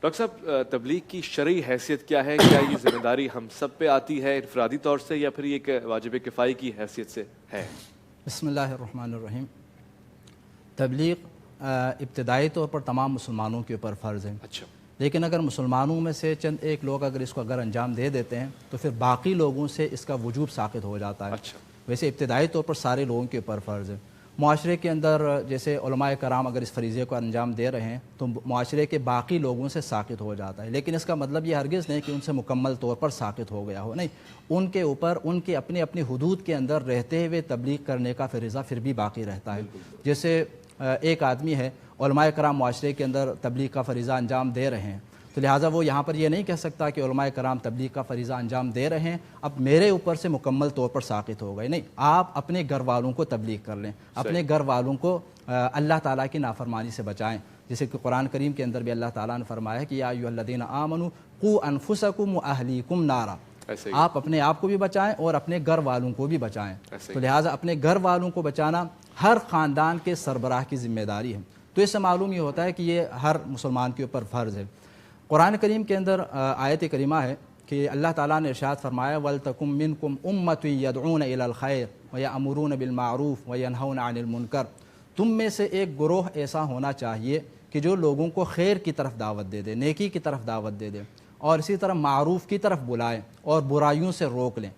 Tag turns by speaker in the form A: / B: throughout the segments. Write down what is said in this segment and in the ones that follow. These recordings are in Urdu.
A: ڈاکٹر صاحب، تبلیغ کی شرعی حیثیت کیا ہے؟ کیا یہ ذمہ داری ہم سب پہ آتی ہے انفرادی طور سے، یا پھر یہ ایک واجب کفائی کی حیثیت سے ہے؟
B: بسم اللہ الرحمن الرحیم۔ تبلیغ ابتدائی طور پر تمام مسلمانوں کے اوپر فرض ہے،
A: اچھا،
B: لیکن اگر مسلمانوں میں سے چند ایک لوگ اگر اس کو انجام دے دیتے ہیں تو پھر باقی لوگوں سے اس کا وجوب ساقط ہو جاتا ہے۔
A: اچھا،
B: ویسے ابتدائی طور پر سارے لوگوں کے اوپر فرض ہے۔ معاشرے کے اندر جیسے علماء کرام اگر اس فریضے کو انجام دے رہے ہیں تو معاشرے کے باقی لوگوں سے ساقط ہو جاتا ہے، لیکن اس کا مطلب یہ ہرگز نہیں کہ ان سے مکمل طور پر ساقط ہو گیا ہو، نہیں، ان کے اوپر ان کے اپنی حدود کے اندر رہتے ہوئے تبلیغ کرنے کا فریضہ پھر بھی باقی رہتا ہے۔ جیسے ایک آدمی ہے، علماء کرام معاشرے کے اندر تبلیغ کا فریضہ انجام دے رہے ہیں، تو لہٰذا وہ یہاں پر یہ نہیں کہہ سکتا کہ علماء کرام تبلیغ کا فریضہ انجام دے رہے ہیں اب میرے اوپر سے مکمل طور پر ساقط ہو گئے، نہیں، آپ اپنے گھر والوں کو تبلیغ کر لیں، اپنے گھر والوں کو اللہ تعالیٰ کی نافرمانی سے بچائیں، جیسے کہ قرآن کریم کے اندر بھی اللہ تعالیٰ نے فرمایا ہے کہ یا ایھا الذین آمنوا قوا انفسکم واہلیکم نارا، آپ اپنے آپ کو بھی بچائیں اور اپنے گھر والوں کو بھی بچائیں۔ تو لہٰذا اپنے گھر والوں کو بچانا ہر خاندان کے سربراہ کی ذمہ داری ہے، تو اس سے معلوم یہ ہوتا ہے کہ یہ ہر مسلمان کے اوپر فرض ہے۔ قرآن کریم کے اندر آیت کریمہ ہے کہ اللہ تعالیٰ نے ارشاد فرمایا وَلْتَكُن مِّنكُمْ أُمَّةٌ يَدْعُونَ إِلَى الْخَيْرِ وَيَأْمُرُونَ بِالْمَعْرُوفِ وَيَنْهَوْنَ عَنِ الْمُنكَرِ، تم میں سے ایک گروہ ایسا ہونا چاہیے کہ جو لوگوں کو خیر کی طرف دعوت دے دے، نیکی کی طرف دعوت دے دے، اور اسی طرح معروف کی طرف بلائے اور برائیوں سے روک لیں۔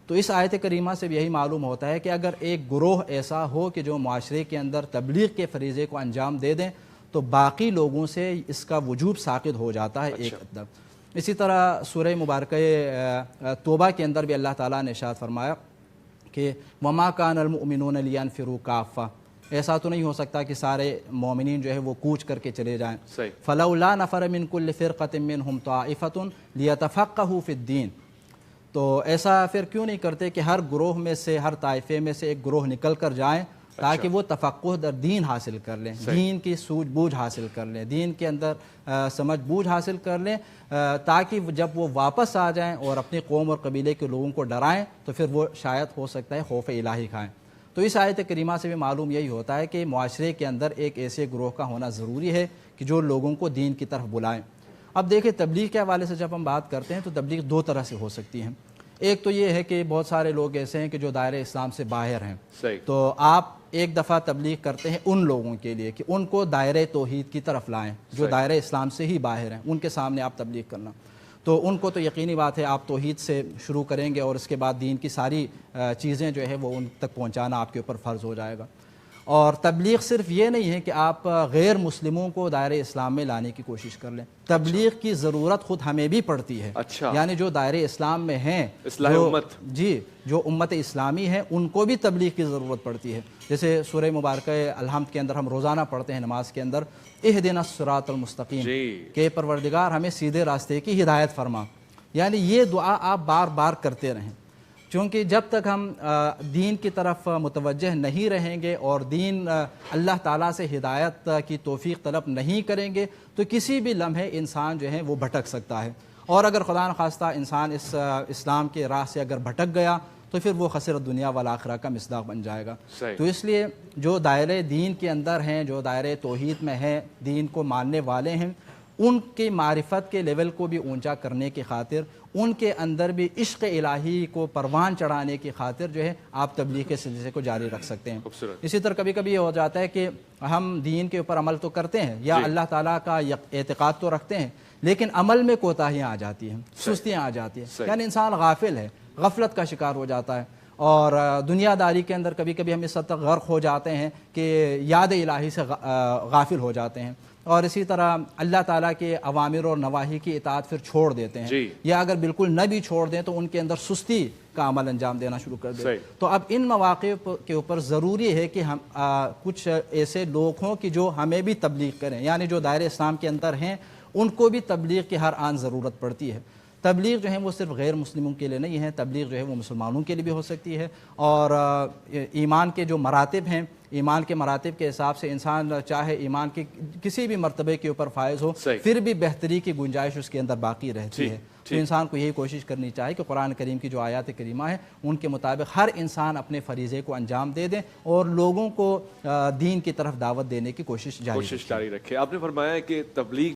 B: تو اس آیت کریمہ سے بھی یہی معلوم ہوتا ہے کہ اگر ایک گروہ ایسا ہو کہ جو معاشرے کے اندر تبلیغ کے فریضے کو انجام دے دیں تو باقی لوگوں سے اس کا وجوب ساقط ہو جاتا ہے ایک حد تک۔ اسی طرح سورہ مبارکہ توبہ کے اندر بھی اللہ تعالیٰ نے ارشاد فرمایا کہ وَمَا كَانَ الْمُؤْمِنُونَ لِيَنْفِرُوا كَافَّةً، ایسا تو نہیں ہو سکتا کہ سارے مومنین جو ہے وہ کوچ کر کے چلے جائیں۔ فَلَوْلَا نَفَرَ مِن كُلِّ فِرْقَةٍ مِّنْهُمْ طَائِفَةٌ لِيَتَفَقَّهُوا فِي الدِّينِ، تو ایسا پھر کیوں نہیں کرتے کہ ہر گروہ میں سے، ہر طائفے میں سے ایک گروہ نکل کر جائیں تاکہ وہ تفقہ در دین حاصل کر لیں، دین کی سوجھ بوجھ حاصل کر لیں، دین کے اندر سمجھ بوجھ حاصل کر لیں، تاکہ جب وہ واپس آ جائیں اور اپنی قوم اور قبیلے کے لوگوں کو ڈرائیں تو پھر وہ شاید ہو سکتا ہے خوف الہی کھائیں۔ تو اس آیت کریمہ سے بھی معلوم یہی ہوتا ہے کہ معاشرے کے اندر ایک ایسے گروہ کا ہونا ضروری ہے کہ جو لوگوں کو دین کی طرف بلائیں۔ اب دیکھیں تبلیغ کے حوالے سے جب ہم بات کرتے ہیں تو تبلیغ دو طرح سے ہو سکتی ہیں۔ ایک تو یہ ہے کہ بہت سارے لوگ ایسے ہیں کہ جو دائرہ اسلام سے باہر ہیں، تو آپ ایک دفعہ تبلیغ کرتے ہیں ان لوگوں کے لیے کہ ان کو دائرہ توحید کی طرف لائیں، جو دائرہ اسلام سے ہی باہر ہیں، ان کے سامنے آپ تبلیغ کرنا، تو ان کو تو یقینی بات ہے آپ توحید سے شروع کریں گے اور اس کے بعد دین کی ساری چیزیں جو ہے وہ ان تک پہنچانا آپ کے اوپر فرض ہو جائے گا۔ اور تبلیغ صرف یہ نہیں ہے کہ آپ غیر مسلموں کو دائرہ اسلام میں لانے کی کوشش کر لیں، تبلیغ کی ضرورت خود ہمیں بھی پڑتی ہے، یعنی جو دائرہ اسلام میں ہیں، جو امت اسلامی ہے، ان کو بھی تبلیغ کی ضرورت پڑتی ہے۔ جیسے سورہ مبارکہ الحمد کے اندر ہم روزانہ پڑھتے ہیں نماز کے اندر اہدنا الصراط المستقیم، کہ پروردگار ہمیں سیدھے راستے کی ہدایت فرما، یعنی یہ دعا آپ بار بار کرتے رہیں، کیونکہ جب تک ہم دین کی طرف متوجہ نہیں رہیں گے اور دین اللہ تعالیٰ سے ہدایت کی توفیق طلب نہیں کریں گے تو کسی بھی لمحے انسان جو ہے وہ بھٹک سکتا ہے، اور اگر خدا نخواستہ انسان اس اسلام کے راہ سے اگر بھٹک گیا تو پھر وہ خسر دنیا والآخرہ کا مصداق بن جائے گا۔ تو اس لیے جو دائرے دین کے اندر ہیں، جو دائرے توحید میں ہیں، دین کو ماننے والے ہیں، ان کی معرفت کے لیول کو بھی اونچا کرنے کی خاطر، ان کے اندر بھی عشق الہی کو پروان چڑھانے کی خاطر جو ہے آپ تبلیغ کے سلسلے کو جاری رکھ سکتے ہیں۔ اسی طرح کبھی کبھی یہ ہو جاتا ہے کہ ہم دین کے اوپر عمل تو کرتے ہیں یا اللہ تعالیٰ کا اعتقاد تو رکھتے ہیں، لیکن عمل میں کوتاہیاں آ جاتی ہیں، سستیاں آ جاتی ہیں، یعنی انسان غافل ہے، غفلت کا شکار ہو جاتا ہے، اور دنیا داری کے اندر کبھی کبھی ہم اس حد تک غرق ہو جاتے ہیں کہ یاد الہی سے غافل ہو جاتے ہیں، اور اسی طرح اللہ تعالیٰ کے اوامر اور نواہی کی اطاعت پھر چھوڑ دیتے ہیں، یا اگر بالکل نہ بھی چھوڑ دیں تو ان کے اندر سستی کا عمل انجام دینا شروع کر دیں۔ تو اب ان مواقع کے اوپر ضروری ہے کہ ہم کچھ ایسے لوگ ہوں کہ جو ہمیں بھی تبلیغ کریں، یعنی جو دائرہ اسلام کے اندر ہیں ان کو بھی تبلیغ کی ہر آن ضرورت پڑتی ہے۔ تبلیغ جو ہے وہ صرف غیر مسلموں کے لیے نہیں ہے، تبلیغ جو ہے وہ مسلمانوں کے لیے بھی ہو سکتی ہے، اور ایمان کے جو مراتب ہیں، ایمان کے مراتب کے حساب سے انسان چاہے ایمان کے کسی بھی مرتبے کے اوپر فائز ہو پھر بھی بہتری کی گنجائش اس کے اندر باقی رہتی ہے۔ تو انسان کو یہی کوشش کرنی چاہیے کہ قرآن کریم کی جو آیات کریمہ ہیں ان کے مطابق ہر انسان اپنے فریضے کو انجام دے دیں اور لوگوں کو دین کی طرف دعوت دینے کی کوشش جاری رکھے۔
A: آپ نے فرمایا کہ تبلیغ